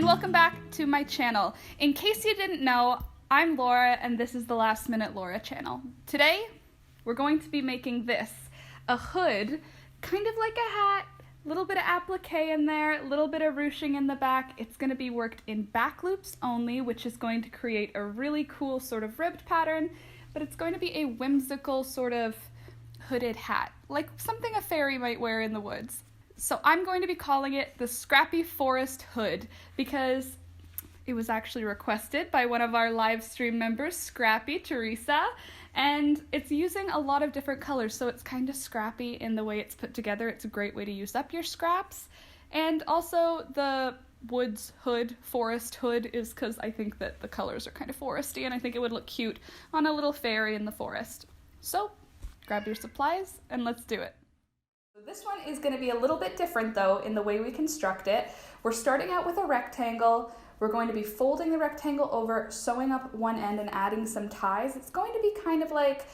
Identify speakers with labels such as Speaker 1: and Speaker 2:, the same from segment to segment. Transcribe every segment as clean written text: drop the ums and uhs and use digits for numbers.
Speaker 1: welcome back to my channel. In case you didn't know, I'm Laura and this is the Last Minute Laura channel. Today, we're going to be making this, a hood, kind of like a hat, a little bit of applique in there, a little bit of ruching in the back. It's going to be worked in back loops only, which is going to create a really cool sort of ribbed pattern, but it's going to be a whimsical sort of hooded hat, like something a fairy might wear in the woods. So I'm going to be calling it the Scrappy Forest Hood because it was actually requested by one of our live stream members, Scrappy, Teresa, and it's using a lot of different colors, so it's kind of scrappy in the way it's put together. It's a great way to use up your scraps. And also the woods hood, forest hood, is because I think that the colors are kind of foresty and I think it would look cute on a little fairy in the forest. So grab your supplies and let's do it. This one is going to be a little bit different though in the way we construct it. We're starting out with a rectangle. We're going to be folding the rectangle over, sewing up one end and adding some ties. It's going to be kind of like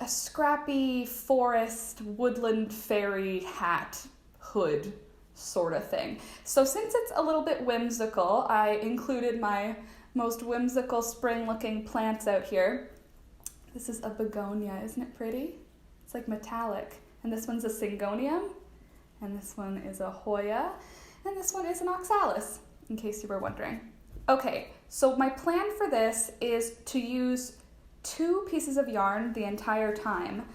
Speaker 1: a scrappy forest woodland fairy hat hood sort of thing. So since it's a little bit whimsical, I included my most whimsical spring looking plants out here. This is a begonia, isn't it pretty? It's like metallic. And this one's a syngonium, and this one is a Hoya, and this one is an oxalis, in case you were wondering. Okay, so my plan for this is to use 2 pieces of yarn the entire time,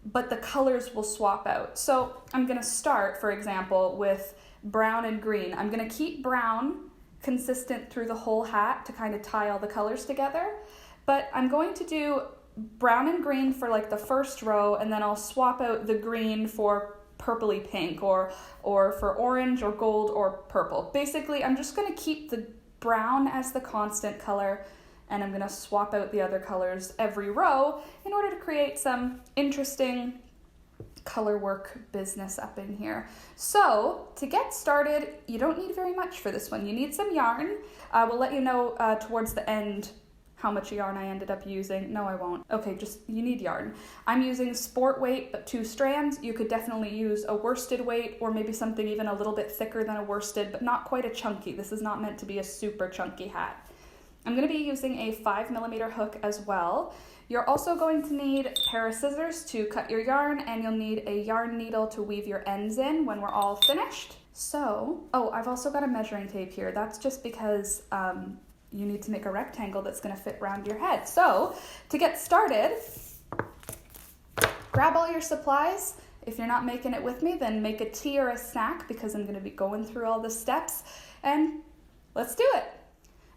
Speaker 1: but the colors will swap out. So I'm gonna start, for example, with brown and green. I'm gonna keep brown consistent through the whole hat to kind of tie all the colors together, but I'm going to do brown and green for like the first row, and then I'll swap out the green for purpley pink or for orange or gold or purple. Basically, I'm just going to keep the brown as the constant color, and I'm going to swap out the other colors every row in order to create some interesting color work business up in here. So to get started, you don't need very much for this one. You need some yarn. I will let you know towards the end how much yarn I ended up using. No, I won't. Okay, just you need yarn. I'm using sport weight, but 2 strands. You could definitely use a worsted weight or maybe something even a little bit thicker than a worsted, but not quite a chunky. This is not meant to be a super chunky hat. I'm going to be using a 5mm hook as well. You're also going to need a pair of scissors to cut your yarn, and you'll need a yarn needle to weave your ends in when we're all finished. So, oh, I've also got a measuring tape here. That's just because you need to make a rectangle that's going to fit around your head. So to get started, grab all your supplies. If you're not making it with me, then make a tea or a snack because I'm going to be going through all the steps, and let's do it.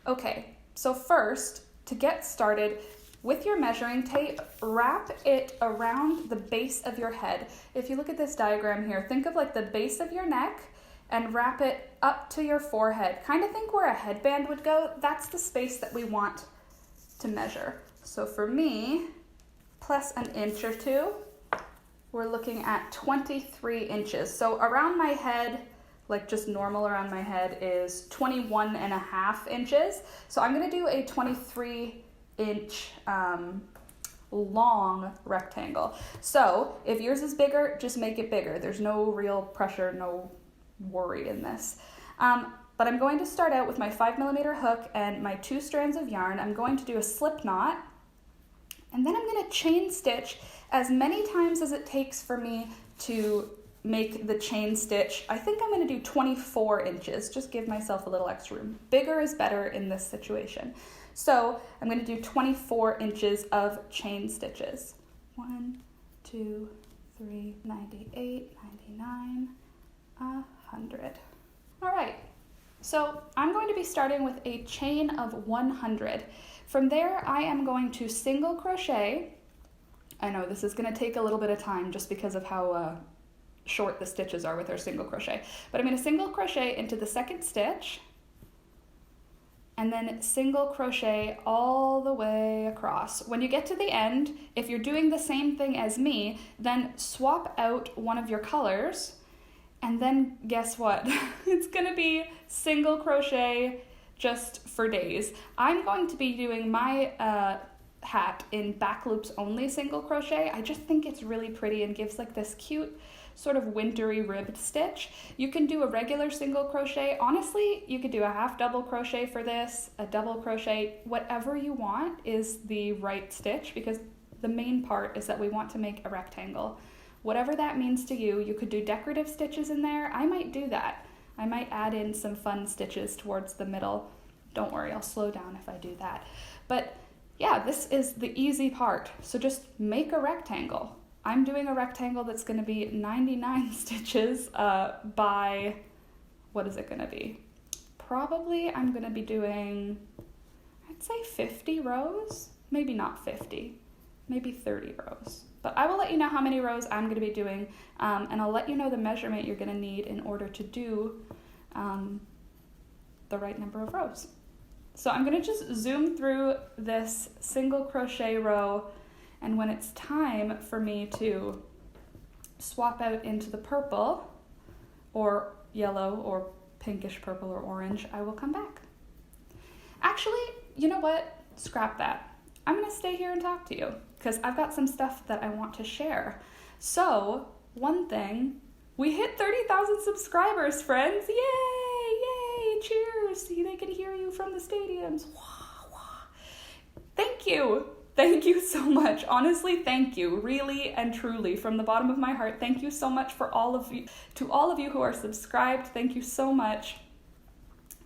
Speaker 1: Okay, so first, to get started, with your measuring tape, wrap it around the base of your head. If you look at this diagram here, think of like the base of your neck and wrap it up to your forehead. Kind of think where a headband would go. That's the space that we want to measure. So for me, plus an inch or 2, we're looking at 23 inches. So around my head, like just normal around my head, is 21.5 inches. So I'm gonna do a 23-inch long rectangle. So if yours is bigger, just make it bigger. There's no real pressure, no worry in this. But I'm going to start out with my 5mm hook and my 2 strands of yarn. I'm going to do a slip knot, and then I'm going to chain stitch as many times as it takes for me to make the chain stitch. I think I'm going to do 24 inches, just give myself a little extra room. Bigger is better in this situation. So I'm going to do 24 inches of chain stitches. 1, 2, 3, 98, 99, 100. All right, so I'm going to be starting with a chain of 100. From there, I am going to single crochet. I know this is going to take a little bit of time just because of how short the stitches are with our single crochet, but I'm going to single crochet into the 2nd stitch, and then single crochet all the way across. When you get to the end, if you're doing the same thing as me, then swap out one of your colors. And then guess what? It's gonna be single crochet just for days. I'm going to be doing my hat in back loops only single crochet. I just think it's really pretty and gives like this cute sort of wintry ribbed stitch. You can do a regular single crochet. Honestly, you could do a half double crochet for this, a double crochet, whatever you want is the right stitch, because the main part is that we want to make a rectangle. Whatever that means to you, you could do decorative stitches in there. I might do that. I might add in some fun stitches towards the middle. Don't worry, I'll slow down if I do that. But yeah, this is the easy part. So just make a rectangle. I'm doing a rectangle that's going to be 99 stitches by, what is it going to be? Probably I'm going to be doing, I'd say 50 rows. Maybe not 50, maybe 30 rows. But I will let you know how many rows I'm going to be doing, and I'll let you know the measurement you're going to need in order to do the right number of rows. So I'm going to just zoom through this single crochet row, and when it's time for me to swap out into the purple or yellow or pinkish purple or orange, I will come back. Actually, you know what? Scrap that. I'm going to stay here and talk to you because I've got some stuff that I want to share. So, one thing, we hit 30,000 subscribers, friends. Yay! Yay! Cheers! See, they can hear you from the stadiums. Wah, wah. Thank you. Thank you so much. Honestly, thank you. Really and truly, from the bottom of my heart, thank you so much for all of you, to all of you who are subscribed. Thank you so much.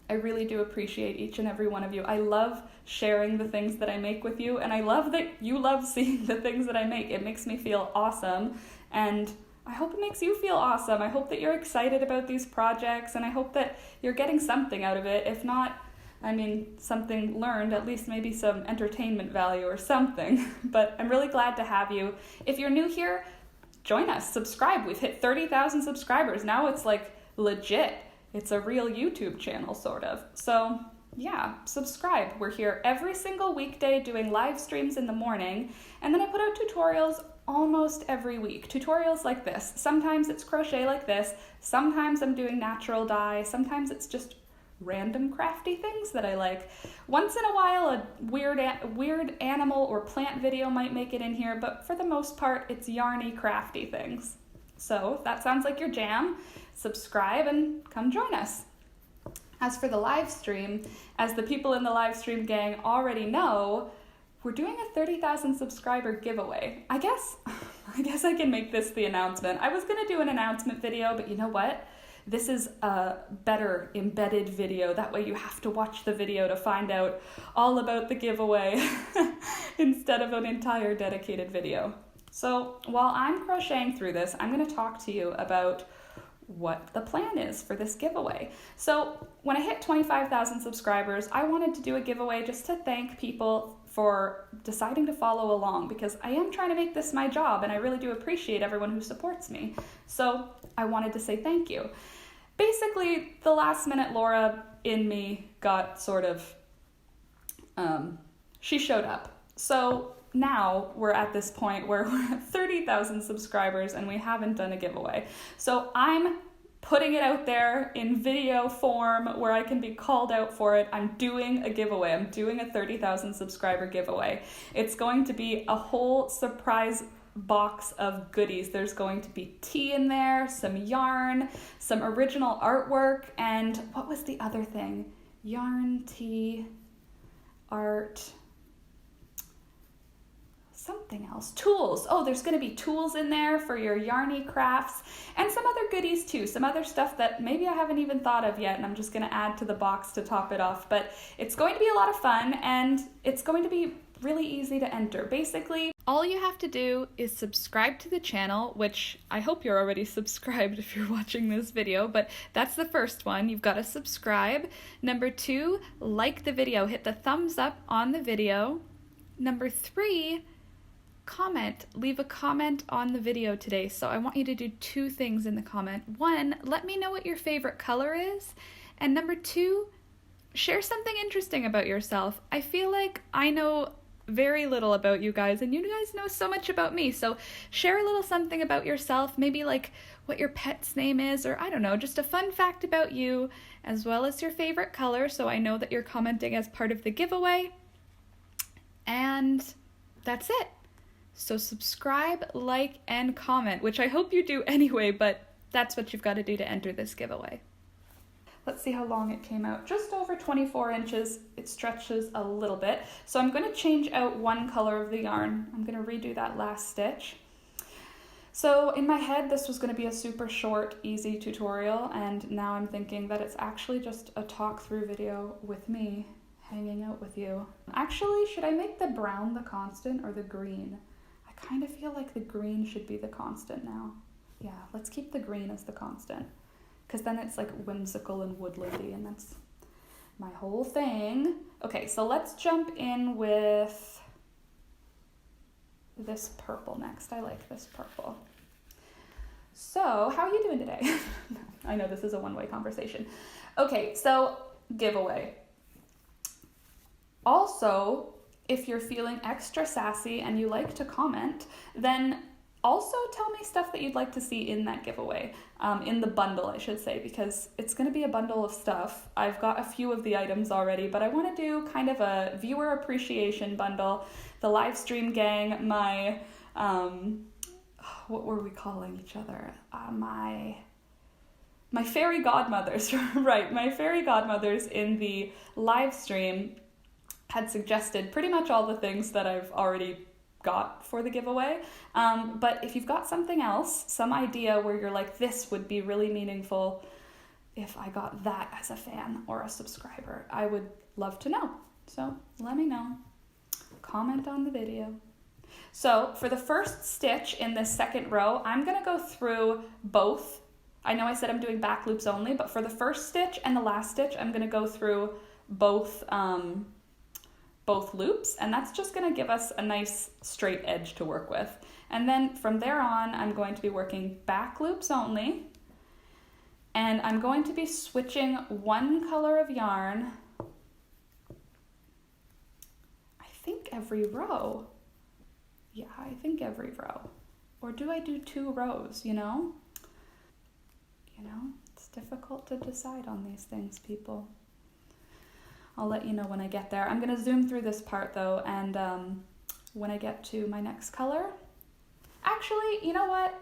Speaker 1: I really do appreciate each and every one of you. I love sharing the things that I make with you, and I love that you love seeing the things that I make. It makes me feel awesome, and I hope it makes you feel awesome. I hope that you're excited about these projects, and I hope that you're getting something out of it. If not, I mean, something learned, at least maybe some entertainment value or something. But I'm really glad to have you. If you're new here, join us, subscribe. We've hit 30,000 subscribers. Now it's like legit. It's a real YouTube channel, sort of. So yeah, subscribe. We're here every single weekday doing live streams in the morning, and then I put out tutorials almost every week. Tutorials like this. Sometimes it's crochet like this. Sometimes I'm doing natural dye. Sometimes it's just random crafty things that I like. Once in a while, a weird animal or plant video might make it in here, but for the most part, it's yarny, crafty things. So if that sounds like your jam, subscribe and come join us. As for the live stream, as the people in the live stream gang already know, we're doing a 30,000 subscriber giveaway. I guess I can make this the announcement. I was gonna do an announcement video, but you know what? This is a better embedded video. That way you have to watch the video to find out all about the giveaway instead of an entire dedicated video. So while I'm crocheting through this, I'm gonna talk to you about what the plan is for this giveaway. So when I hit 25,000 subscribers, I wanted to do a giveaway just to thank people for deciding to follow along, because I am trying to make this my job and I really do appreciate everyone who supports me. So I wanted to say thank you. Basically, the last minute Laura in me got sort of, she showed up. So now we're at this point where we're at 30,000 subscribers and we haven't done a giveaway. So I'm putting it out there in video form where I can be called out for it. I'm doing a giveaway. I'm doing a 30,000 subscriber giveaway. It's going to be a whole surprise box of goodies. There's going to be tea in there, some yarn, some original artwork, and what was the other thing? Yarn, tea, art, something else. Tools. Oh, there's going to be tools in there for your yarny crafts, and some other goodies too. Some other stuff that maybe I haven't even thought of yet, and I'm just going to add to the box to top it off. But it's going to be a lot of fun, and it's going to be really easy to enter. Basically, all you have to do is subscribe to the channel, which I hope you're already subscribed if you're watching this video, but that's the first one. You've got to subscribe. Number 2, like the video. Hit the thumbs up on the video. Number 3, comment. Leave a comment on the video today. So I want you to do 2 things in the comment. 1, let me know what your favorite color is. And number 2, share something interesting about yourself. I feel like I know very little about you guys, and you guys know so much about me. So share a little something about yourself, maybe like what your pet's name is, or I don't know, just a fun fact about you, as well as your favorite color, so I know that you're commenting as part of the giveaway. And that's it. So subscribe, like, and comment, which I hope you do anyway, but that's what you've got to do to enter this giveaway. Let's see how long it came out. Just over 24 inches. It stretches a little bit. So I'm going to change out one color of the yarn. I'm going to redo that last stitch. So in my head, this was going to be a super short, easy tutorial, and now I'm thinking that it's actually just a talk through video with me hanging out with you. Actually, should I make the brown the constant or the green? I kind of feel like the green should be the constant now. Yeah, let's keep the green as the constant, because then it's like whimsical and woodlandy, and that's my whole thing. Okay, so let's jump in with this purple next. I like this purple. So, how are you doing today? I know this is a one-way conversation. Okay, so giveaway. Also, if you're feeling extra sassy and you like to comment, then also tell me stuff that you'd like to see in that giveaway, in the bundle, I should say, because it's going to be a bundle of stuff. I've got a few of the items already, but I want to do kind of a viewer appreciation bundle. The live stream gang, my, what were we calling each other? My fairy godmothers, right? My fairy godmothers in the live stream had suggested pretty much all the things that I've already got for the giveaway. But if you've got something else, some idea where you're like, this would be really meaningful if I got that as a fan or a subscriber, I would love to know. So let me know. Comment on the video. So for the first stitch in this second row, I'm going to go through both. I know I said I'm doing back loops only, but for the first stitch and the last stitch, I'm going to go through both loops, and that's just going to give us a nice straight edge to work with. And then from there on, I'm going to be working back loops only, and I'm going to be switching one color of yarn, I think every row. Yeah, I think every row. Or do I do 2 rows, you know? It's difficult to decide on these things, people. I'll let you know when I get there. I'm going to zoom through this part though, and when I get to my next color, actually, you know what?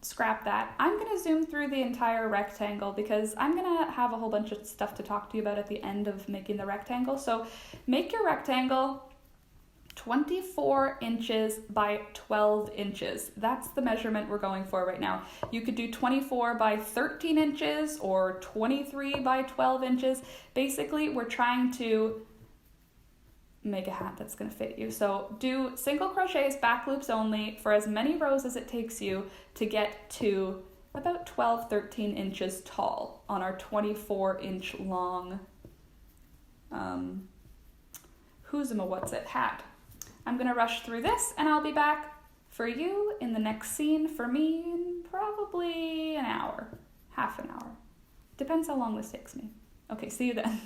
Speaker 1: Scrap that. I'm going to zoom through the entire rectangle because I'm going to have a whole bunch of stuff to talk to you about at the end of making the rectangle. So make your rectangle 24 inches by 12 inches. That's the measurement we're going for right now. You could do 24 by 13 inches or 23 by 12 inches. Basically, we're trying to make a hat that's going to fit you. So do single crochets, back loops only, for as many rows as it takes you to get to about 12, 13 inches tall on our 24 inch long hat. I'm going to rush through this, and I'll be back for you in the next scene, for me in probably an hour, half an hour. Depends how long this takes me. Okay, see you then.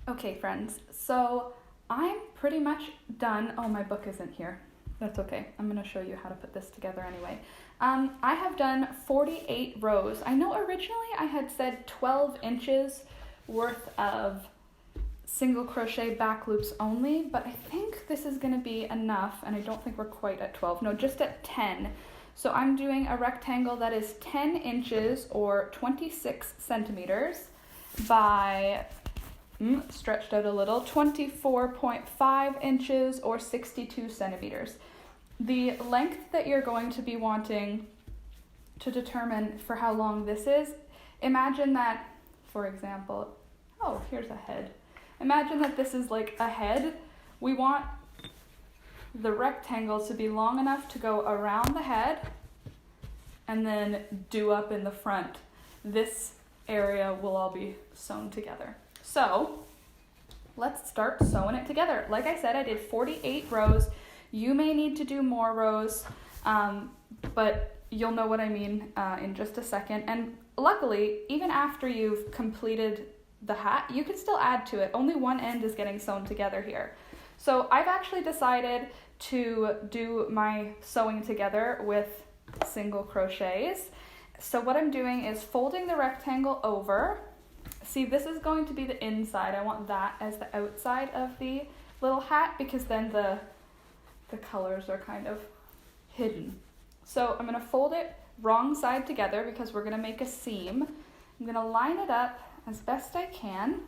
Speaker 1: Okay, friends, so I'm pretty much done. Oh, my book isn't here. That's okay. I'm going to show you how to put this together anyway. I have done 48 rows. I know originally I had said 12 inches worth of single crochet back loops only, but I think this is going to be enough, and I don't think we're quite at 12. No, just at 10. So I'm doing a rectangle that is 10 inches or 26 centimeters by, stretched out a little, 24.5 inches or 62 centimeters. The length that you're going to be wanting to determine for how long this is, imagine that, for example, oh, here's a head. Imagine that this is like a head. We want the rectangle to be long enough to go around the head and then do up in the front. This area will all be sewn together. So let's start sewing it together. Like I said, I did 48 rows. You may need to do more rows, but you'll know what I mean in just a second. And luckily, even after you've completed the hat, you can still add to it. Only one end is getting sewn together here. So I've actually decided to do my sewing together with single crochets. So what I'm doing is folding the rectangle over. See, this is going to be the inside. I want that as the outside of the little hat because then the the colors are kind of hidden. So I'm gonna fold it wrong side together because we're gonna make a seam. I'm gonna line it up as best I can.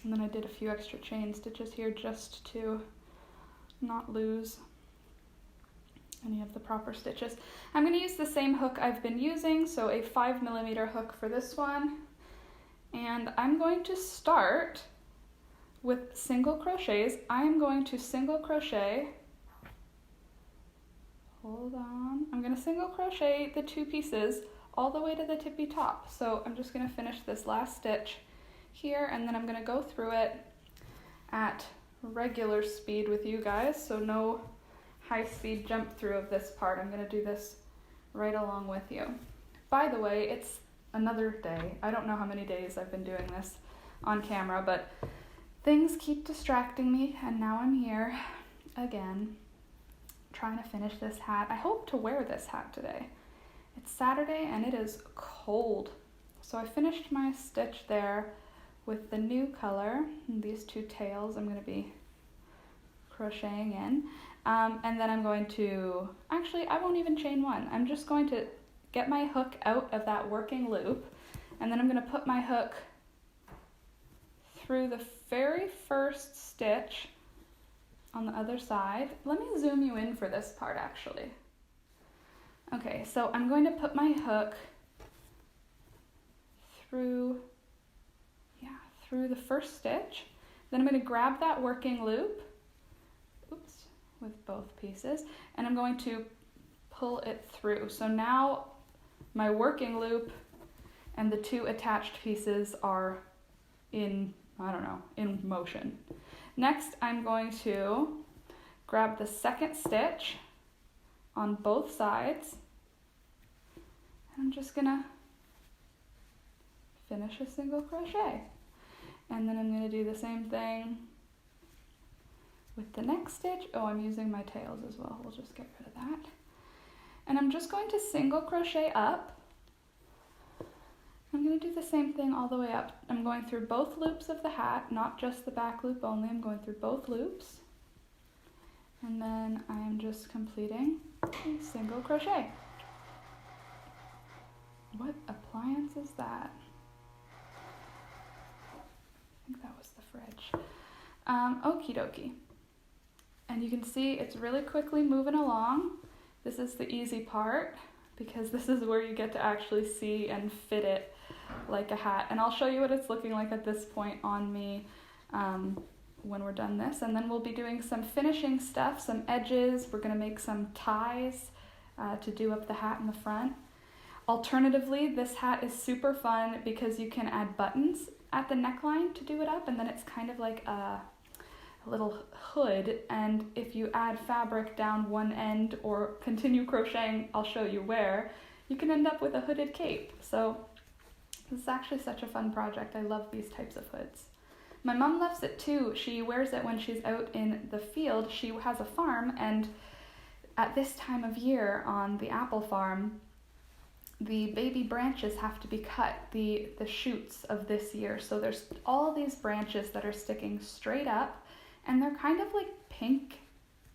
Speaker 1: And then I did a few extra chain stitches here just to not lose any of the proper stitches. I'm gonna use the same hook I've been using, so a 5mm hook for this one. And I'm going to start with single crochets. I'm going to single crochet, hold on, I'm gonna single crochet the 2 pieces all the way to the tippy top. So I'm just gonna finish this last stitch here, and then I'm gonna go through it at regular speed with you guys, so no high speed jump through of this part. I'm gonna do this right along with you. By the way, it's another day. I don't know how many days I've been doing this on camera, but things keep distracting me, and now I'm here again trying to finish this hat. I hope to wear this hat today. It's Saturday and it is cold. So I finished my stitch there with the new color. And these 2 tails I'm going to be crocheting in. And then I'm going to, actually I won't even chain 1. I'm just going to get my hook out of that working loop, and then I'm going to put my hook through the very first stitch on the other side. Let me zoom you in for this part actually. Okay, so I'm going to put my hook through the first stitch. Then I'm going to grab that working loop, with both pieces, and I'm going to pull it through. So now my working loop and the 2 attached pieces are in motion. Next, I'm going to grab the second stitch on both sides, and I'm just gonna finish a single crochet. And then I'm gonna do the same thing with the next stitch. Oh, I'm using my tails as well. We'll just get rid of that. And I'm just going to single crochet up. I'm going to do the same thing all the way up. I'm going through both loops of the hat, not just the back loop only. I'm going through both loops. And then I am just completing a single crochet. What appliance is that? I think that was the fridge. Okie dokie. And you can see it's really quickly moving along. This is the easy part because this is where you get to actually see and fit it like a hat. And I'll show you what it's looking like at this point on me when we're done this. And then we'll be doing some finishing stuff, some edges. We're gonna make some ties to do up the hat in the front. Alternatively, this hat is super fun because you can add buttons at the neckline to do it up, and then it's kind of like a little hood, and if you add fabric down one end or continue crocheting, I'll show you where, you can end up with a hooded cape. So this is actually such a fun project. I love these types of hoods. My mom loves it too. She wears it when she's out in the field. She has a farm, and at this time of year on the apple farm, the baby branches have to be cut, the shoots of this year. So there's all these branches that are sticking straight up, and they're kind of like pink.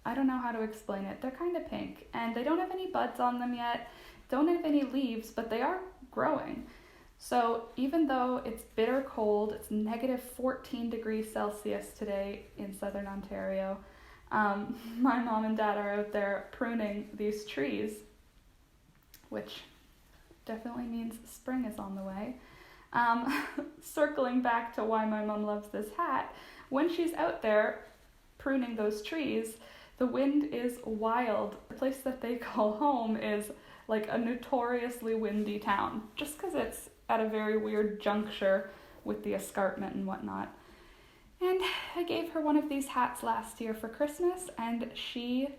Speaker 1: I don't know how to explain it. They're kind of pink, and they don't have any buds on them yet, don't have any leaves, but they are growing. So even though it's bitter cold, it's negative 14 degrees Celsius today in southern Ontario, my mom and dad are out there pruning these trees, which definitely means spring is on the way. Circling back to why my mom loves this hat, when she's out there pruning those trees, the wind is wild. The place that they call home is like a notoriously windy town, just because it's at a very weird juncture with the escarpment and whatnot. And I gave her one of these hats last year for Christmas, and she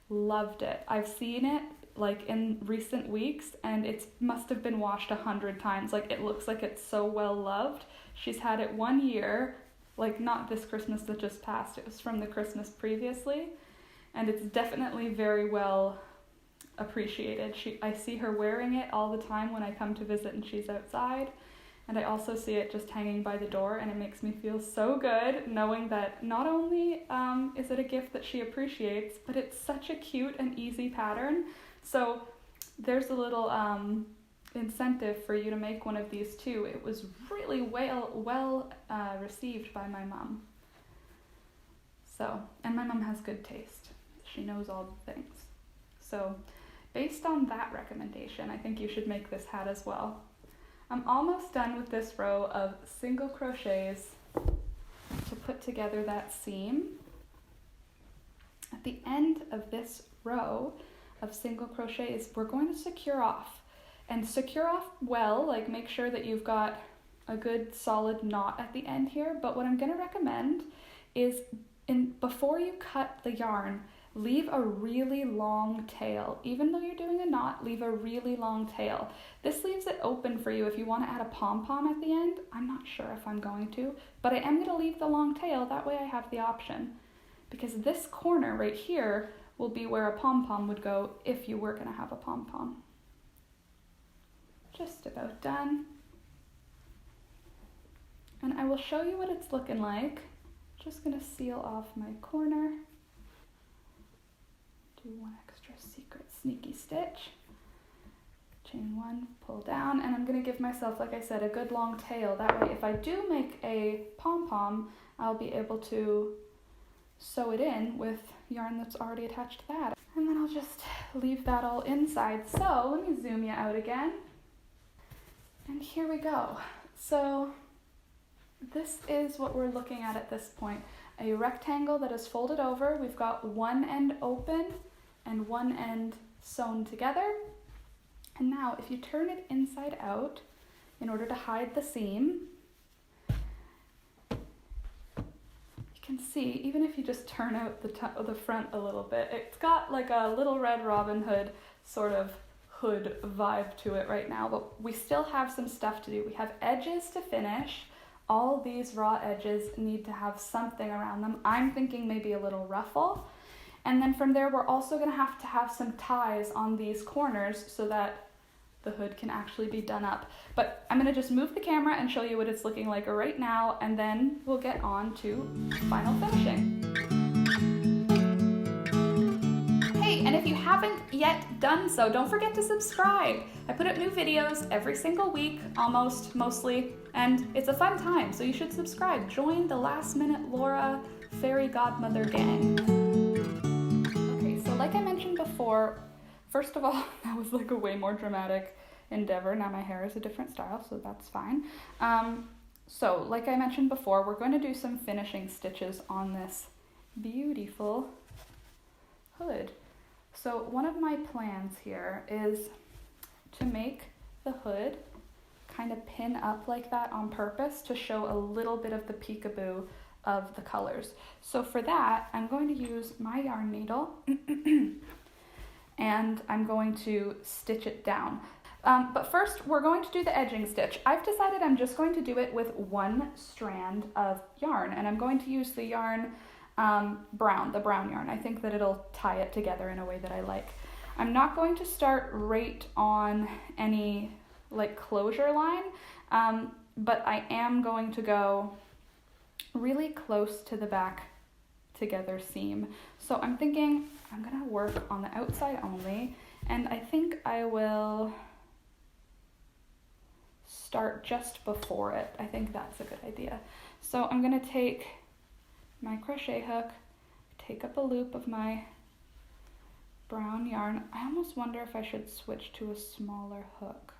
Speaker 1: loved it. I've seen it like in recent weeks, and it must have been washed 100 times. Like, it looks like it's so well loved. She's had it 1 year, like not this Christmas that just passed, it was from the Christmas previously, and it's definitely very well appreciated. I see her wearing it all the time when I come to visit and she's outside, And I also see it just hanging by the door, and it makes me feel so good knowing that not only is it a gift that she appreciates, but it's such a cute and easy pattern. So there's a little incentive for you to make one of these too. It was really well received by my mom. So, and my mom has good taste. She knows all the things. So based on that recommendation, I think you should make this hat as well. I'm almost done with this row of single crochets to put together that seam. At the end of this row of single crochets, we're going to secure off. And secure off well, like make sure that you've got a good solid knot at the end here. But what I'm going to recommend is before you cut the yarn, leave a really long tail. Even though you're doing a knot, leave a really long tail. This leaves it open for you if you want to add a pom-pom at the end. I'm not sure if I'm going to, but I am going to leave the long tail. That way I have the option. Because this corner right here will be where a pom-pom would go if you were going to have a pom-pom. Just about done. And I will show you what it's looking like. Just going to seal off my corner. Do one extra secret sneaky stitch. Chain one, pull down, and I'm going to give myself, like I said, a good long tail. That way if I do make a pom-pom, I'll be able to sew it in with yarn that's already attached to that. And then I'll just leave that all inside. So let me zoom you out again. And here we go. So this is what we're looking at this point. A rectangle that is folded over. We've got one end open and one end sewn together. And now if you turn it inside out in order to hide the seam, you can see, even if you just turn out the front a little bit, it's got like a little Red Robin Hood sort of hood vibe to it right now, but we still have some stuff to do. We have edges to finish. All these raw edges need to have something around them. I'm thinking maybe a little ruffle. And then from there, we're also going to have some ties on these corners so that the hood can actually be done up. But I'm going to just move the camera and show you what it's looking like right now, and then we'll get on to final finishing. Hey, and if you haven't yet done so, don't forget to subscribe. I put up new videos every single week, mostly, and it's a fun time, so you should subscribe. Join the Last Minute Laura Fairy Godmother gang. Okay, so like I mentioned before, first of all, that was like a way more dramatic endeavor. Now my hair is a different style, so that's fine. So like I mentioned before, we're going to do some finishing stitches on this beautiful hood. So one of my plans here is to make the hood kind of pin up like that on purpose to show a little bit of the peekaboo of the colors. So for that, I'm going to use my yarn needle and I'm going to stitch it down. But first, we're going to do the edging stitch. I've decided I'm just going to do it with one strand of yarn, and I'm going to use the yarn the brown yarn. I think that it'll tie it together in a way that I like. I'm not going to start right on any like closure line, but I am going to go really close to the back together seam. So I'm thinking I'm gonna work on the outside only, and I think I will start just before it. I think that's a good idea. So I'm gonna take my crochet hook, take up a loop of my brown yarn. I almost wonder if I should switch to a smaller hook,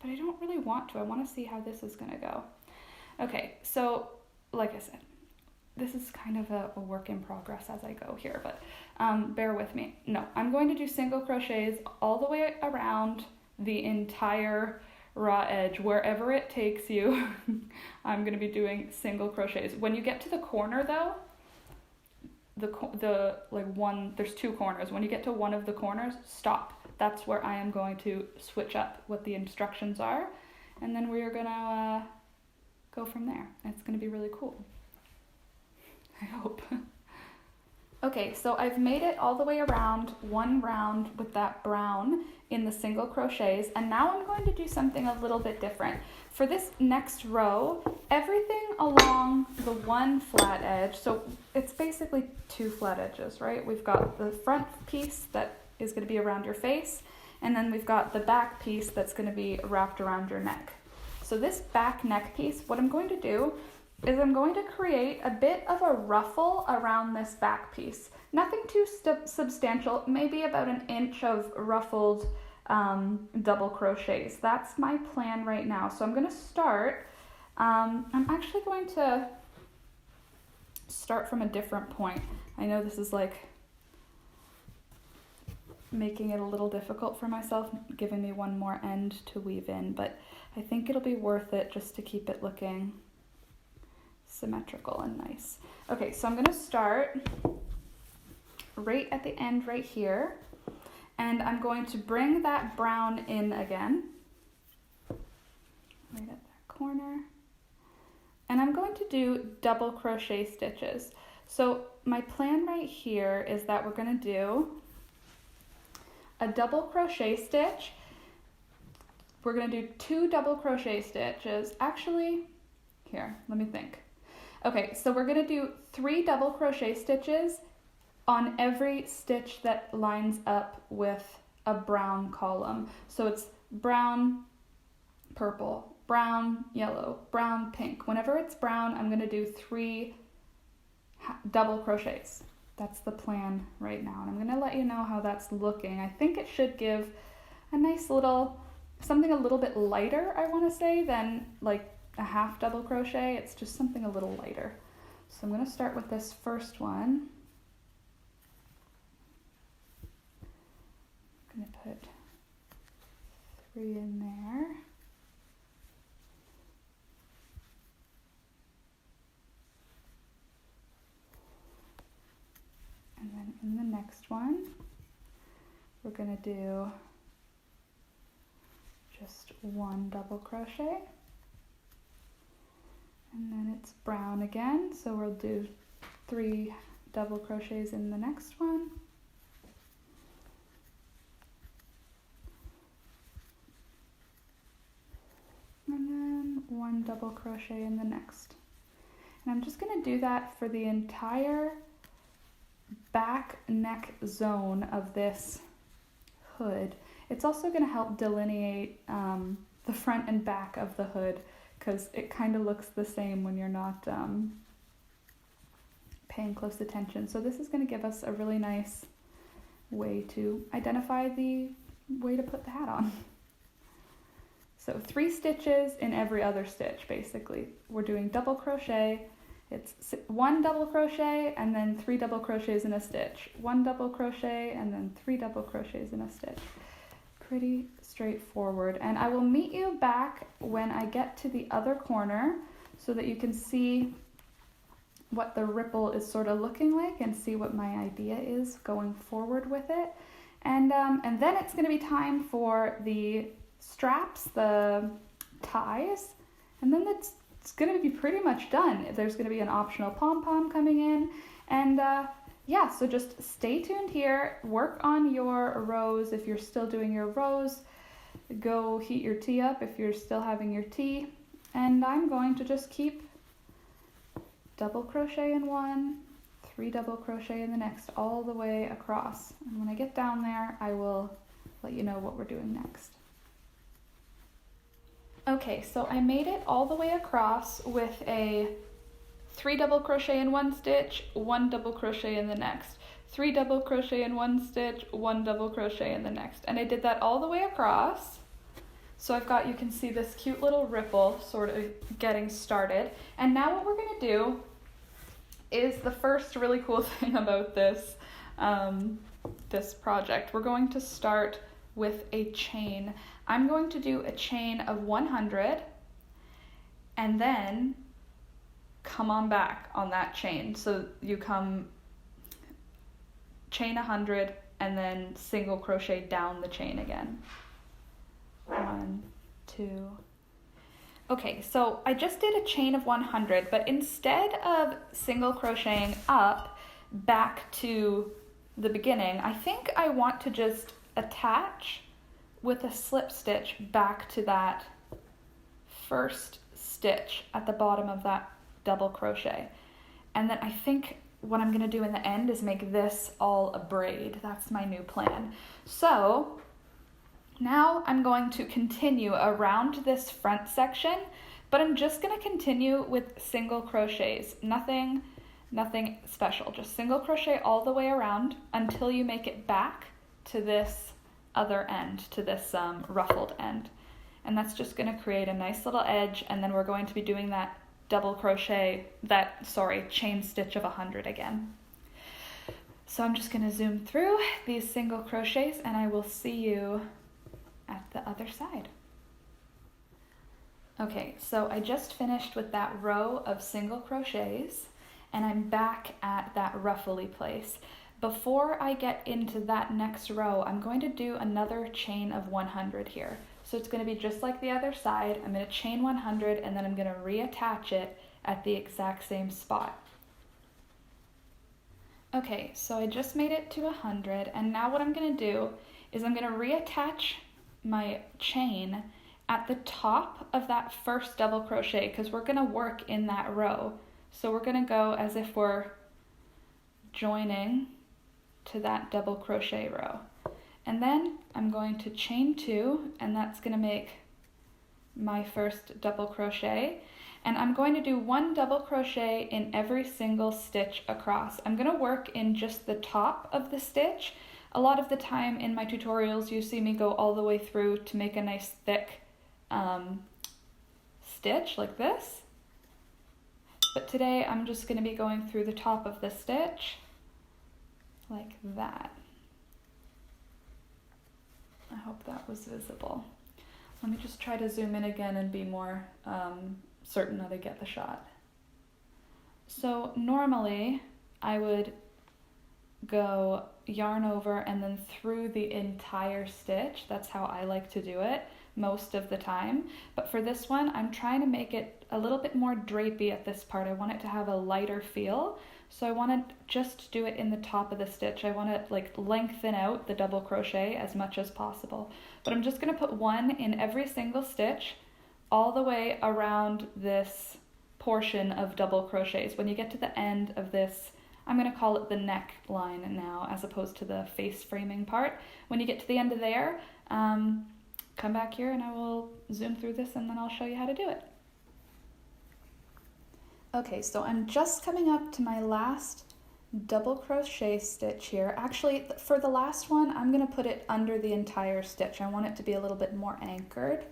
Speaker 1: but I don't really want to. I want to see how this is gonna go. Okay, so like I said, this is kind of a work in progress as I go here, but bear with me. No, I'm going to do single crochets all the way around the entire raw edge, wherever it takes you. I'm going to be doing single crochets. When you get to the corner though, there's two corners. When you get to one of the corners, stop. That's where I am going to switch up what the instructions are, and then we're gonna go from there. It's gonna be really cool. I hope. Okay, so I've made it all the way around, one round with that brown in the single crochets, and now I'm going to do something a little bit different. For this next row, everything along the one flat edge, so it's basically two flat edges, right? We've got the front piece that is going to be around your face, and then we've got the back piece that's going to be wrapped around your neck. So this back neck piece, what I'm going to do is I'm going to create a bit of a ruffle around this back piece. Nothing too substantial, maybe about an inch of ruffled double crochets. That's my plan right now. So I'm going to start, I'm actually going to start from a different point. I know this is like making it a little difficult for myself, giving me one more end to weave in, but I think it'll be worth it just to keep it looking symmetrical and nice. Okay, so I'm going to start right at the end right here, and I'm going to bring that brown in again, right at that corner, and I'm going to do double crochet stitches. So my plan right here is that we're going to do a double crochet stitch. We're going to do 2 double crochet stitches. Actually, here, let me think. Okay, so we're going to do 3 double crochet stitches on every stitch that lines up with a brown column. So it's brown, purple, brown, yellow, brown, pink. Whenever it's brown, I'm going to do 3 double crochets. That's the plan right now, and I'm going to let you know how that's looking. I think it should give a nice little, something a little bit lighter, I want to say, than like a half double crochet. It's just something a little lighter. So I'm going to start with this first one. I'm going to put 3 in there. And then in the next one, we're going to do just 1 double crochet. And then it's brown again, so we'll do 3 double crochets in the next one. And then 1 double crochet in the next. And I'm just going to do that for the entire back neck zone of this hood. It's also going to help delineate the front and back of the hood, because it kind of looks the same when you're not paying close attention. So this is going to give us a really nice way to identify the way to put the hat on. So 3 stitches in every other stitch, basically. We're doing double crochet. It's 1 double crochet and then 3 double crochets in a stitch. 1 double crochet and then 3 double crochets in a stitch. Pretty straightforward. And I will meet you back when I get to the other corner so that you can see what the ripple is sort of looking like and see what my idea is going forward with it. And then it's going to be time for the straps, the ties, and then it's going to be pretty much done. There's going to be an optional pom-pom coming in, and yeah, so just stay tuned here, work on your rows if you're still doing your rows, go heat your tea up if you're still having your tea, and I'm going to just keep double crochet in one, 3 double crochet in the next, all the way across. And when I get down there, I will let you know what we're doing next. Okay, so I made it all the way across with a 3 double crochet in one stitch, 1 double crochet in the next, 3 double crochet in one stitch, 1 double crochet in the next. And I did that all the way across. So I've got, you can see this cute little ripple sort of getting started. And now what we're going to do is the first really cool thing about this, this project. We're going to start with a chain. I'm going to do a chain of 100 and then come on back on that chain. So you come chain 100 and then single crochet down the chain again. 1, 2. Okay, so I just did a chain of 100, but instead of single crocheting up, back to the beginning, I think I want to just attach with a slip stitch back to that first stitch at the bottom of that double crochet. And then I think what I'm gonna do in the end is make this all a braid. That's my new plan. So now I'm going to continue around this front section, but I'm just gonna continue with single crochets. Nothing special, just single crochet all the way around until you make it back to this other end, to this ruffled end. And that's just gonna create a nice little edge, and then we're going to be doing that chain stitch of 100 again. So I'm just gonna zoom through these single crochets and I will see you at the other side. Okay, so I just finished with that row of single crochets and I'm back at that ruffly place. Before I get into that next row, I'm going to do another chain of 100 here. So it's going to be just like the other side. I'm going to chain 100 and then I'm going to reattach it at the exact same spot. Okay, so I just made it to 100, and now what I'm going to do is I'm going to reattach my chain at the top of that first double crochet because we're going to work in that row. So we're going to go as if we're joining to that double crochet row. And then I'm going to chain 2, and that's going to make my first double crochet. And I'm going to do 1 double crochet in every single stitch across. I'm going to work in just the top of the stitch. A lot of the time in my tutorials you see me go all the way through to make a nice thick stitch like this. But today I'm just going to be going through the top of the stitch like that. I hope that was visible. Let me just try to zoom in again and be more certain that I get the shot. So normally I would go yarn over and then through the entire stitch. That's how I like to do it most of the time. But for this one, I'm trying to make it a little bit more drapey at this part. I want it to have a lighter feel. So I want to just do it in the top of the stitch. I want to like lengthen out the double crochet as much as possible. But I'm just going to put 1 in every single stitch all the way around this portion of double crochets. When you get to the end of this, I'm going to call it the neckline now as opposed to the face framing part. When you get to the end of there, come back here and I will zoom through this and then I'll show you how to do it. Okay, so I'm just coming up to my last double crochet stitch here. Actually, for the last one, I'm going to put it under the entire stitch. I want it to be a little bit more anchored.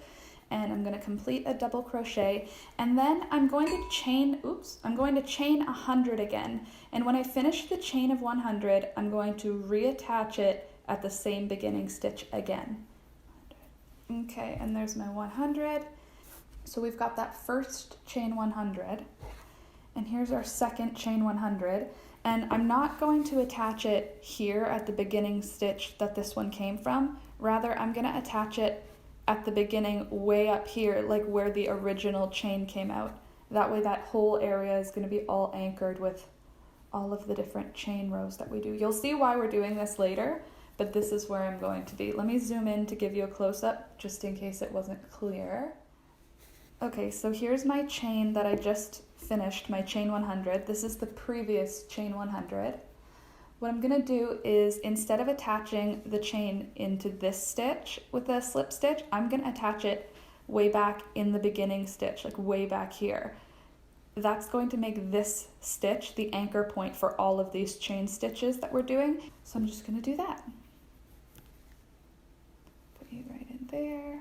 Speaker 1: And I'm going to complete a double crochet, and then I'm going to chain 100 again. And when I finish the chain of 100, I'm going to reattach it at the same beginning stitch again. Okay, and there's my 100. So we've got that first chain 100, and here's our second chain 100. And I'm not going to attach it here at the beginning stitch that this one came from. Rather, I'm going to attach it at the beginning way up here, like where the original chain came out. That way that whole area is going to be all anchored with all of the different chain rows that we do. You'll see why we're doing this later, but this is where I'm going to be. Let me zoom in to give you a close-up just in case it wasn't clear. Okay, so here's my chain that I just finished, my chain 100. This is the previous chain 100. What I'm going to do is, instead of attaching the chain into this stitch with a slip stitch, I'm going to attach it way back in the beginning stitch, like way back here. That's going to make this stitch the anchor point for all of these chain stitches that we're doing. So I'm just going to do that. Put you right in there.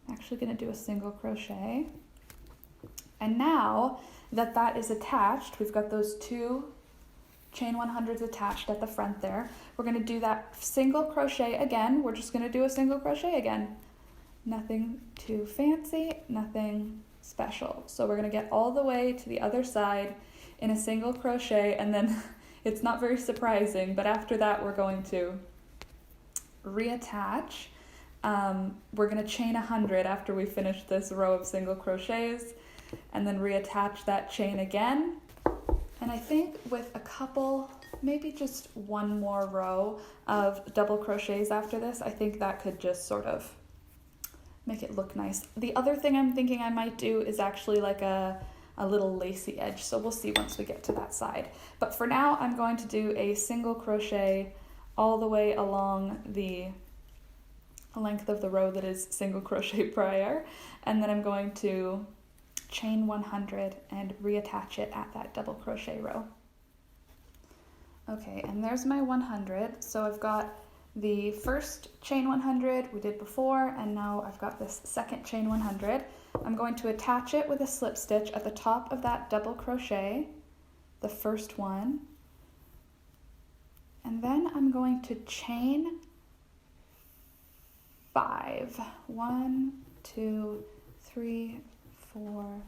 Speaker 1: I'm actually going to do a single crochet. And now that that is attached, we've got those 2 chain 100s attached at the front there. We're going to do that single crochet again. We're just going to do a single crochet again. Nothing too fancy, nothing special. So we're going to get all the way to the other side in a single crochet, and then it's not very surprising, but after that we're going to reattach. We're going to chain 100 after we finish this row of single crochets, and then reattach that chain again. And I think with a couple, maybe just one more row of double crochets after this, I think that could just sort of make it look nice. The other thing I'm thinking I might do is actually like a little lacy edge, so we'll see once we get to that side. But for now, I'm going to do a single crochet all the way along the length of the row that is single crochet prior, and then I'm going to chain 100 and reattach it at that double crochet row. Okay, and there's my 100. So I've got the first chain 100 we did before, and now I've got this second chain 100. I'm going to attach it with a slip stitch at the top of that double crochet, the first one, and then I'm going to chain 5. 1, 2, 3, 4,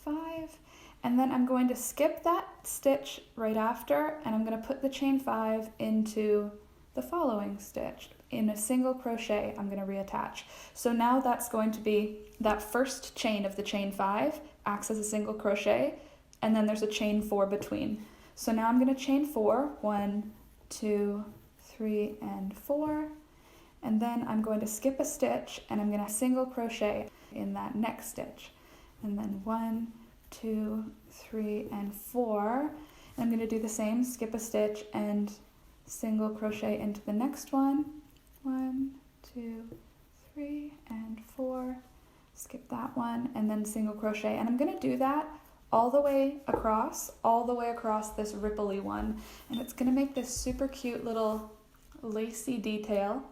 Speaker 1: 5, and then I'm going to skip that stitch right after, and I'm going to put the chain 5 into the following stitch. In a single crochet, I'm going to reattach. So now that's going to be that first chain of the chain 5 acts as a single crochet, and then there's a chain 4 between. So now I'm going to chain 4, 1, 2, 3, and 4, and then I'm going to skip a stitch, and I'm going to single crochet in that next stitch, and then 1, 2, 3, and 4, and I'm going to do the same, skip a stitch and single crochet into the next one, 1, 2, 3, and 4, skip that one, and then single crochet. And I'm going to do that all the way across this ripply one, and it's going to make this super cute little lacy detail.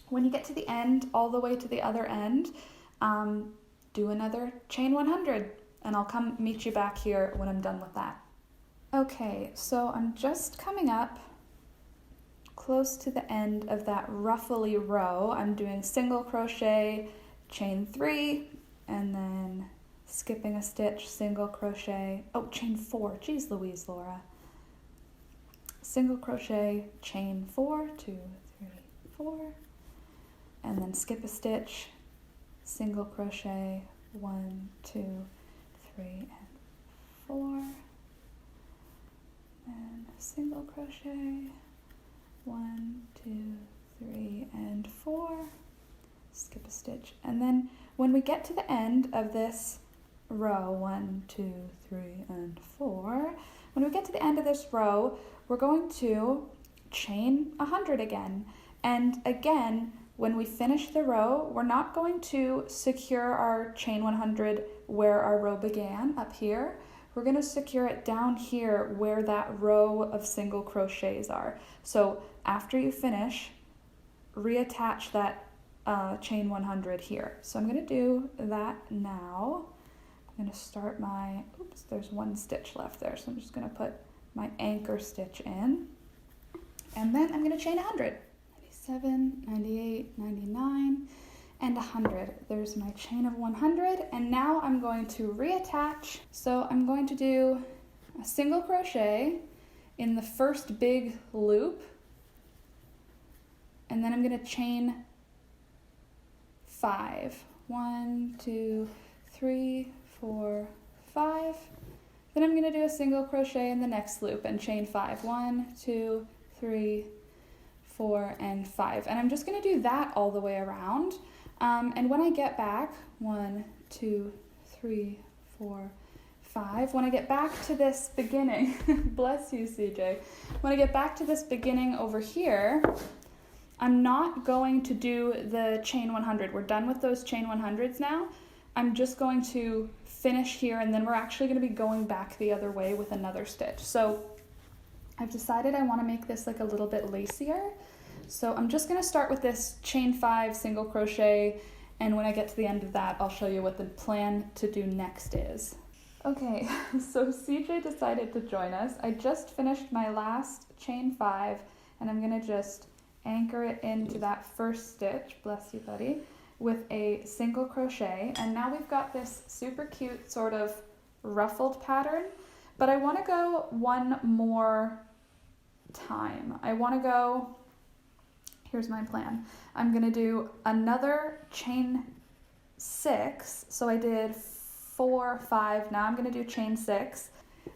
Speaker 1: When you get to the end, all the way to the other end, do another chain 100, and I'll come meet you back here when I'm done with that. Okay, so I'm just coming up close to the end of that ruffly row. I'm doing single crochet, chain 3, and then skipping a stitch, single crochet, chain 4, geez Louise, Laura. Single crochet, chain 4, 2, 3, 4, and then skip a stitch, single crochet, 1, 2, 3, and 4, and single crochet, 1, 2, 3, and 4, skip a stitch. And then when we get to the end of this row, 1, 2, 3, and 4, when we get to the end of this row, we're going to chain 100 again. And again, when we finish the row, we're not going to secure our chain 100 where our row began, up here. We're going to secure it down here where that row of single crochets are. So after you finish, reattach that chain 100 here. So I'm going to do that now. I'm going to start my, there's one stitch left there, so I'm just going to put my anchor stitch in. And then I'm going to chain 100. 97, 98, 99, and 100. There's my chain of 100, and now I'm going to reattach. So I'm going to do a single crochet in the first big loop, and then I'm going to chain 5. 1, 2, 3, 4, 5. Then I'm going to do a single crochet in the next loop and chain 5. 1, 2, 3, 4, and 5. And I'm just going to do that all the way around. And when I get back, 1, 2, 3, 4, 5, when I get back to this beginning, bless you, CJ, when I get back to this beginning over here, I'm not going to do the chain 100. We're done with those chain 100s now. I'm just going to finish here, and then we're actually going to be going back the other way with another stitch. So I've decided I want to make this like a little bit lacier. So I'm just going to start with this chain 5 single crochet, and when I get to the end of that, I'll show you what the plan to do next is. Okay, so CJ decided to join us. I just finished my last chain 5, and I'm going to just anchor it into that first stitch, bless you buddy, with a single crochet. And now we've got this super cute sort of ruffled pattern, but I want to go one more time. I want to go, here's my plan. I'm going to do another chain 6. So I did 4, 5, now I'm going to do chain 6.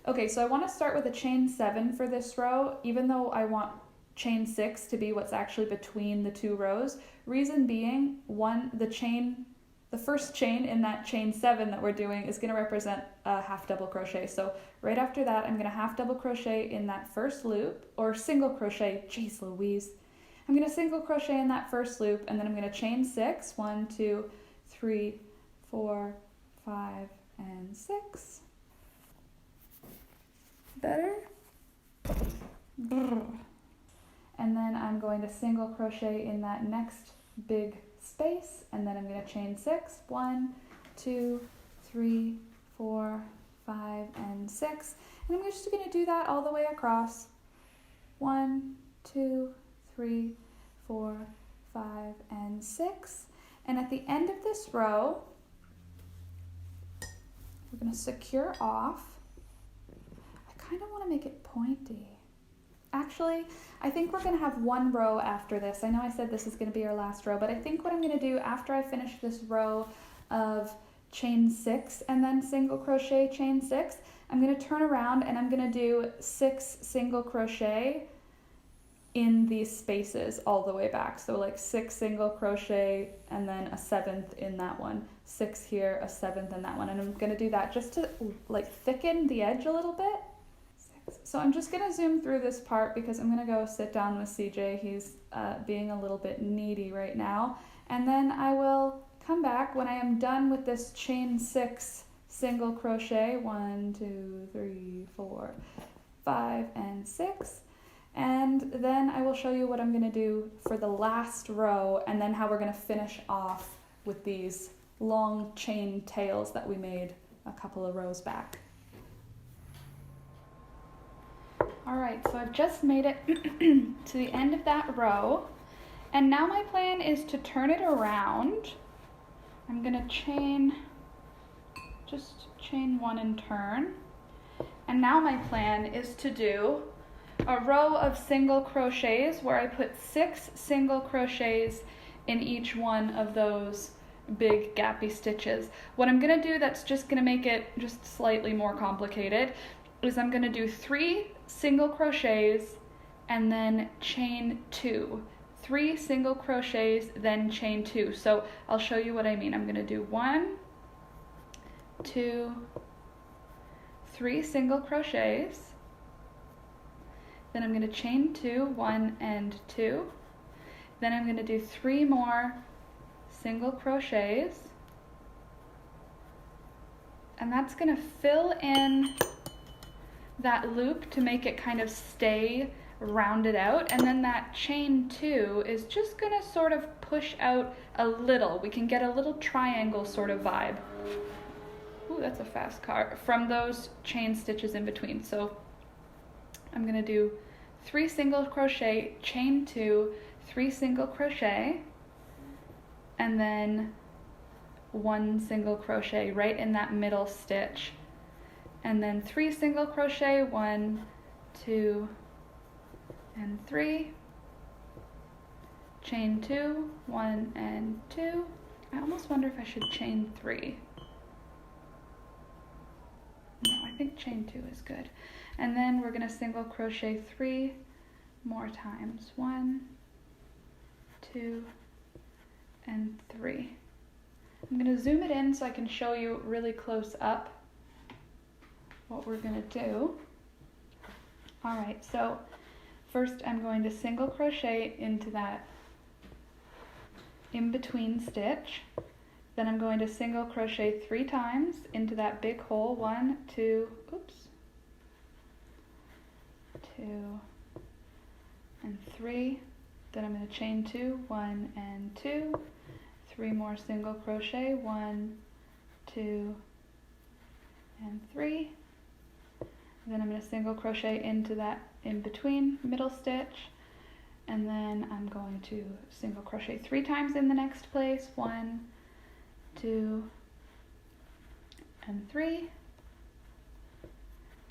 Speaker 1: Okay, so I want to start with a chain 7 for this row, even though I want chain 6 to be what's actually between the 2 rows. Reason being, the first chain in that chain 7 that we're doing is going to represent a half double crochet. So right after that, I'm going to half double crochet in that first loop, or single crochet, jeez Louise. I'm going to single crochet in that first loop, and then I'm going to chain 6, 1, 2, 3, 4, 5, and 6. Better? And then I'm going to single crochet in that next big space, and then I'm going to chain 6, 1, 2, 3, 4, 5, and 6. And I'm just going to do that all the way across. 1, 2, 3, 4, 5, and 6. And at the end of this row, we're going to secure off. I kind of want to make it pointy. Actually, I think we're going to have one row after this. I know I said this is going to be our last row, but I think what I'm going to do after I finish this row of chain 6 and then single crochet chain 6, I'm going to turn around and I'm going to do 6 single crochet in these spaces all the way back. So like 6 single crochet and then a 7th in that one, 6 here, a 7th in that one. And I'm going to do that just to like thicken the edge a little bit. So I'm just going to zoom through this part because I'm going to go sit down with CJ. He's being a little bit needy right now. And then I will come back when I am done with this chain 6 single crochet, 1, 2, 3, 4, 5, and 6. And then I will show you what I'm going to do for the last row and then how we're going to finish off with these long chain tails that we made a couple of rows back. Alright, so I've just made it to the end of that row, and now my plan is to turn it around. I'm going to just chain 1 and turn, and now my plan is to do a row of single crochets where I put 6 single crochets in each one of those big gappy stitches. What I'm going to do that's just going to make it just slightly more complicated is I'm going to do 3 single crochets and then chain 2. 3 single crochets, then chain 2. So I'll show you what I mean. I'm going to do 1, 2, 3 single crochets. Then I'm going to chain 2, 1 and 2. Then I'm going to do 3 more single crochets. And that's going to fill in that loop to make it kind of stay rounded out, and then that chain 2 is just going to sort of push out a little. We can get a little triangle sort of vibe. Ooh, that's a fast car, from those chain stitches in between. So I'm going to do 3 single crochet, chain 2, 3 single crochet, and then 1 single crochet right in that middle stitch. And then 3 single crochet, 1, 2, and 3, chain 2, 1 and 2. I almost wonder if I should chain 3. No, I think chain 2 is good. And then we're going to single crochet 3 more times. 1, 2, and 3. I'm going to zoom it in so I can show you really close up what we're going to do. Alright, so first I'm going to single crochet into that in between stitch. Then I'm going to single crochet 3 times into that big hole. 1, 2, oops, 2, and 3. Then I'm going to chain 2, 1 and 2. 3 more single crochet, 1, 2, and 3. Then I'm going to single crochet into that in between middle stitch, and then I'm going to single crochet 3 times in the next place. 1, 2, and 3.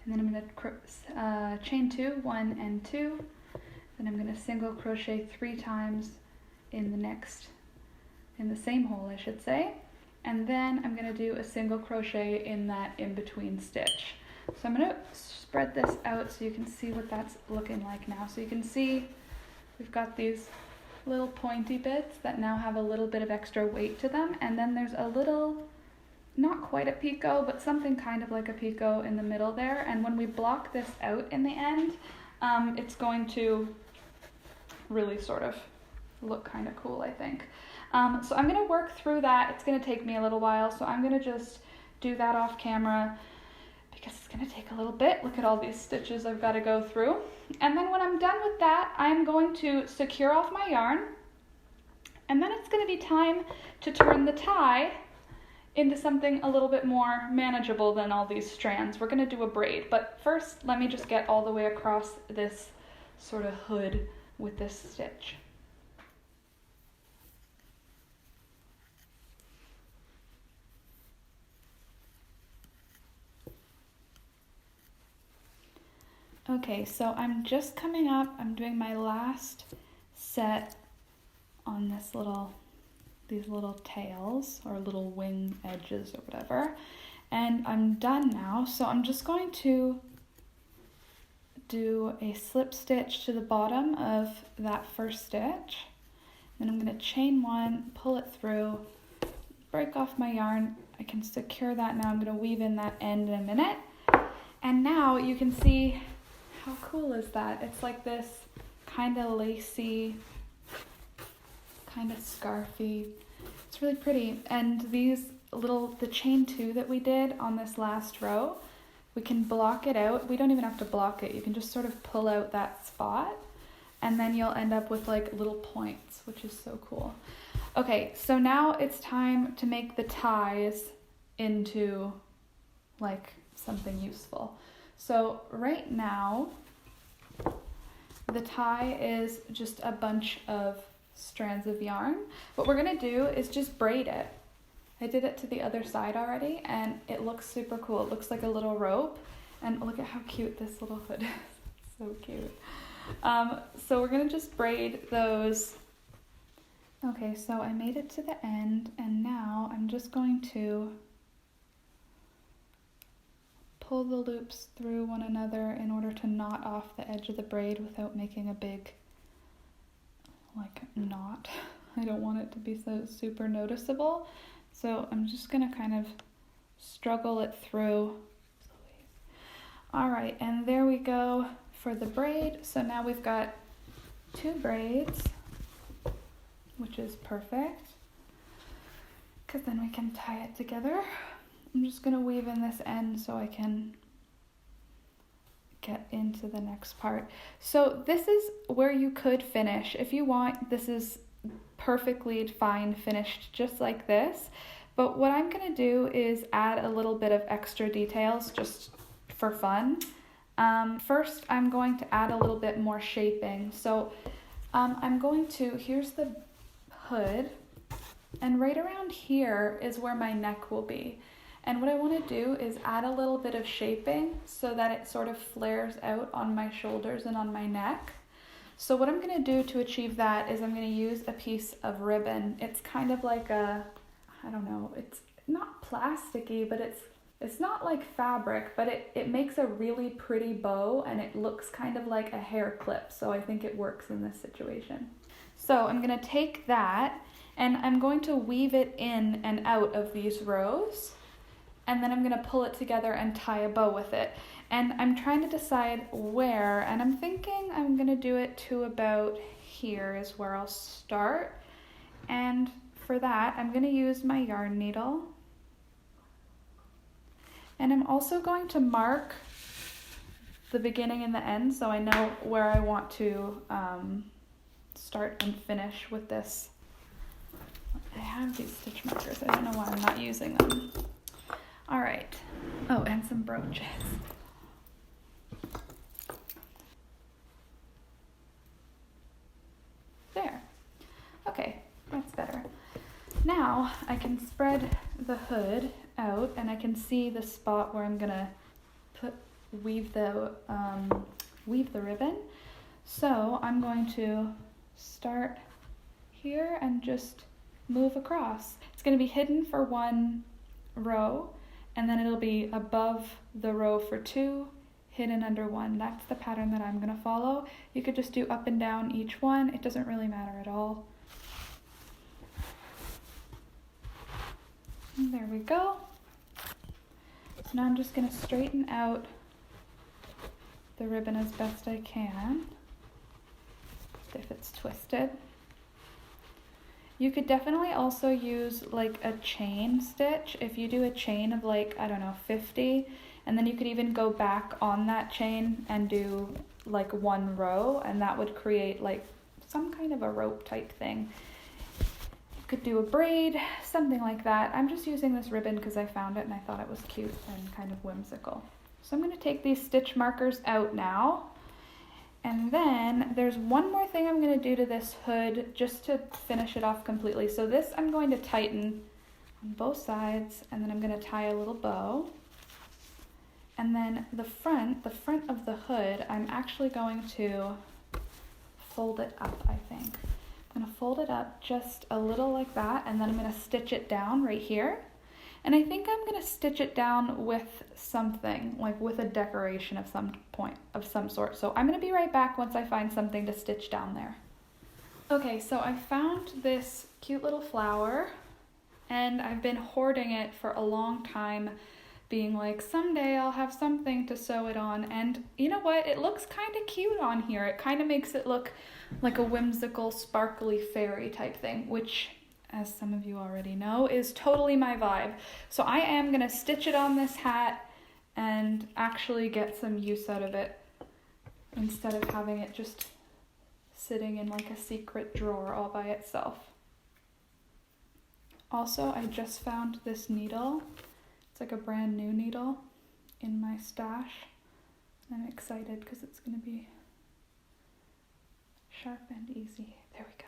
Speaker 1: And then I'm going to chain 2, 1 and 2. Then I'm going to single crochet 3 times in the same hole, I should say. And then I'm going to do a single crochet in that in between stitch. So I'm gonna spread this out so you can see what that's looking like now. So you can see we've got these little pointy bits that now have a little bit of extra weight to them, and then there's a little, not quite a picot, but something kind of like a picot in the middle there. And when we block this out in the end, it's going to really sort of look kind of cool, I think. So I'm gonna work through that. It's gonna take me a little while, so I'm gonna just do that off camera because it's gonna take a little bit. Look at all these stitches I've got to go through. And then when I'm done with that, I'm going to secure off my yarn, and then it's gonna be time to turn the tie into something a little bit more manageable than all these strands. We're gonna do a braid, but first let me just get all the way across this sort of hood with this stitch. Okay, so I'm just coming up, I'm doing my last set on these little tails or little wing edges or whatever, and I'm done now. So I'm just going to do a slip stitch to the bottom of that first stitch, then I'm going to chain one, pull it through, break off my yarn. I can secure that now. I'm going to weave in that end in a minute, and now you can see how cool is that. It's like this kind of lacy, kind of scarfy. It's really pretty. And these the chain two that we did on this last row, we can block it out. We don't even have to block it. You can just sort of pull out that spot, and then you'll end up with like little points, which is so cool. Okay, so now it's time to make the ties into like something useful. So right now, the tie is just a bunch of strands of yarn. What we're gonna do is just braid it. I did it to the other side already, and it looks super cool. It looks like a little rope, and look at how cute this little hood is. So cute. So we're gonna just braid those. Okay, so I made it to the end, and now I'm just going to pull the loops through one another in order to knot off the edge of the braid without making a big like knot. I don't want it to be so super noticeable, so I'm just gonna kind of struggle it through. Alright, and there we go for the braid. So now we've got 2 braids, which is perfect, because then we can tie it together. I'm just going to weave in this end so I can get into the next part. So this is where you could finish. If you want, this is perfectly fine finished just like this. But what I'm going to do is add a little bit of extra details just for fun. First, I'm going to add a little bit more shaping. So I'm going to, here's the hood, and right around here is where my neck will be. And what I want to do is add a little bit of shaping so that it sort of flares out on my shoulders and on my neck. So what I'm going to do to achieve that is I'm going to use a piece of ribbon. It's kind of like a, I don't know, it's not plasticky, but it's not like fabric, but it makes a really pretty bow, and it looks kind of like a hair clip. So I think it works in this situation. So I'm going to take that, and I'm going to weave it in and out of these rows. And then I'm going to pull it together and tie a bow with it. And I'm trying to decide where, and I'm thinking I'm going to do it to about here is where I'll start. And for that, I'm going to use my yarn needle. And I'm also going to mark the beginning and the end so I know where I want to start and finish with this. I have these stitch markers. I don't know why I'm not using them. All right. Oh, and some brooches. There. Okay, that's better. Now I can spread the hood out, and I can see the spot where I'm gonna weave the ribbon. So I'm going to start here and just move across. It's going to be hidden for one row, and then it'll be above the row for 2, hidden under 1. That's the pattern that I'm gonna follow. You could just do up and down each one. It doesn't really matter at all. And there we go. So now I'm just gonna straighten out the ribbon as best I can, if it's twisted. You could definitely also use like a chain stitch. If you do a chain of like, I don't know, 50, and then you could even go back on that chain and do like 1 row, and that would create like some kind of a rope type thing. You could do a braid, something like that. I'm just using this ribbon because I found it and I thought it was cute and kind of whimsical. So I'm going to take these stitch markers out now. And then there's one more thing I'm going to do to this hood just to finish it off completely. So this I'm going to tighten on both sides, and then I'm going to tie a little bow. And then the front of the hood, I'm actually going to fold it up, I think. I'm going to fold it up just a little like that, and then I'm going to stitch it down right here. And I think I'm going to stitch it down with something, like with a decoration of some sort. So I'm going to be right back once I find something to stitch down there. Okay, so I found this cute little flower, and I've been hoarding it for a long time, being like, someday I'll have something to sew it on. And you know what? It looks kind of cute on here. It kind of makes it look like a whimsical, sparkly fairy type thing, which, as some of you already know, is totally my vibe. So I am gonna stitch it on this hat and actually get some use out of it instead of having it just sitting in like a secret drawer all by itself. Also, I just found this needle. It's like a brand new needle in my stash. I'm excited because it's gonna be sharp and easy. There we go.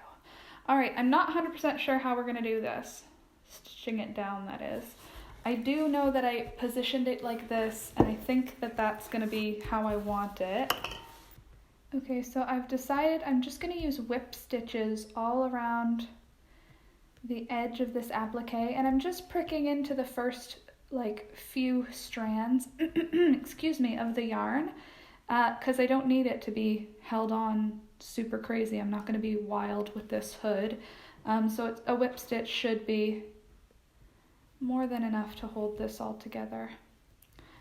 Speaker 1: All right, I'm not 100% sure how we're gonna do this. Stitching it down, that is. I do know that I positioned it like this, and I think that that's gonna be how I want it. Okay, so I've decided I'm just gonna use whip stitches all around the edge of this applique, and I'm just pricking into the first like few strands, excuse me, of the yarn, because I don't need it to be held on super crazy. I'm not going to be wild with this hood. So a whip stitch should be more than enough to hold this all together.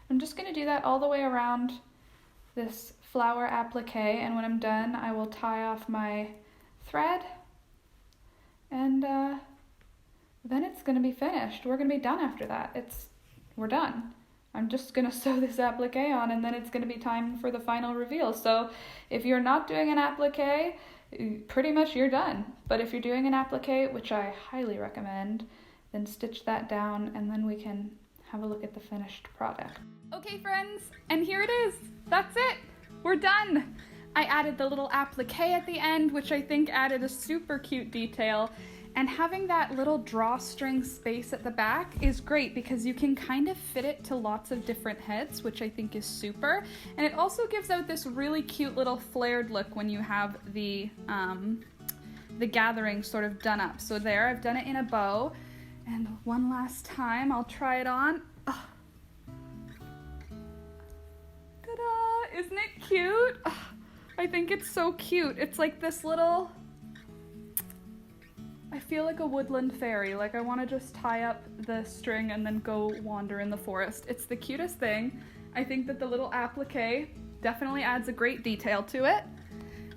Speaker 1: I'm just going to do that all the way around this flower applique, and when I'm done I will tie off my thread, and then it's going to be finished. We're going to be done after that. We're done. I'm just going to sew this applique on, and then it's going to be time for the final reveal. So if you're not doing an applique, pretty much you're done. But if you're doing an applique, which I highly recommend, then stitch that down, and then we can have a look at the finished product. Okay friends, and here it is. That's it. We're done. I added the little applique at the end, which I think added a super cute detail. And having that little drawstring space at the back is great because you can kind of fit it to lots of different heads, which I think is super. And it also gives out this really cute little flared look when you have the gathering sort of done up. So there, I've done it in a bow. And one last time, I'll try it on. Oh. Ta-da! Isn't it cute? Oh, I think it's so cute. It's like this little... I feel like a woodland fairy, like I want to just tie up the string and then go wander in the forest. It's the cutest thing. I think that the little applique definitely adds a great detail to it.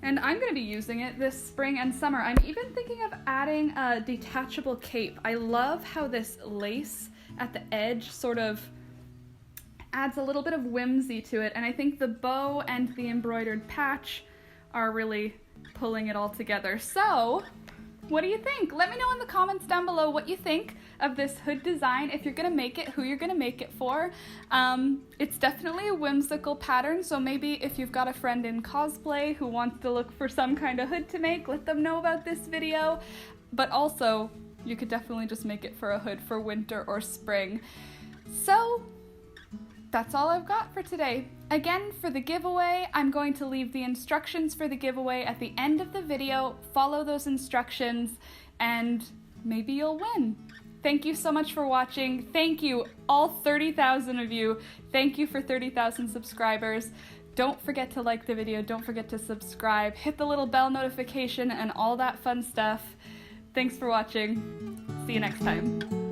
Speaker 1: And I'm going to be using it this spring and summer. I'm even thinking of adding a detachable cape. I love how this lace at the edge sort of adds a little bit of whimsy to it. And I think the bow and the embroidered patch are really pulling it all together. So... what do you think? Let me know in the comments down below what you think of this hood design, if you're gonna make it, who you're gonna make it for. It's definitely a whimsical pattern, so maybe if you've got a friend in cosplay who wants to look for some kind of hood to make, let them know about this video. But also, you could definitely just make it for a hood for winter or spring. So, that's all I've got for today. Again, for the giveaway, I'm going to leave the instructions for the giveaway at the end of the video. Follow those instructions and maybe you'll win. Thank you so much for watching. Thank you, all 30,000 of you. Thank you for 30,000 subscribers. Don't forget to like the video, don't forget to subscribe, hit the little bell notification and all that fun stuff. Thanks for watching. See you next time.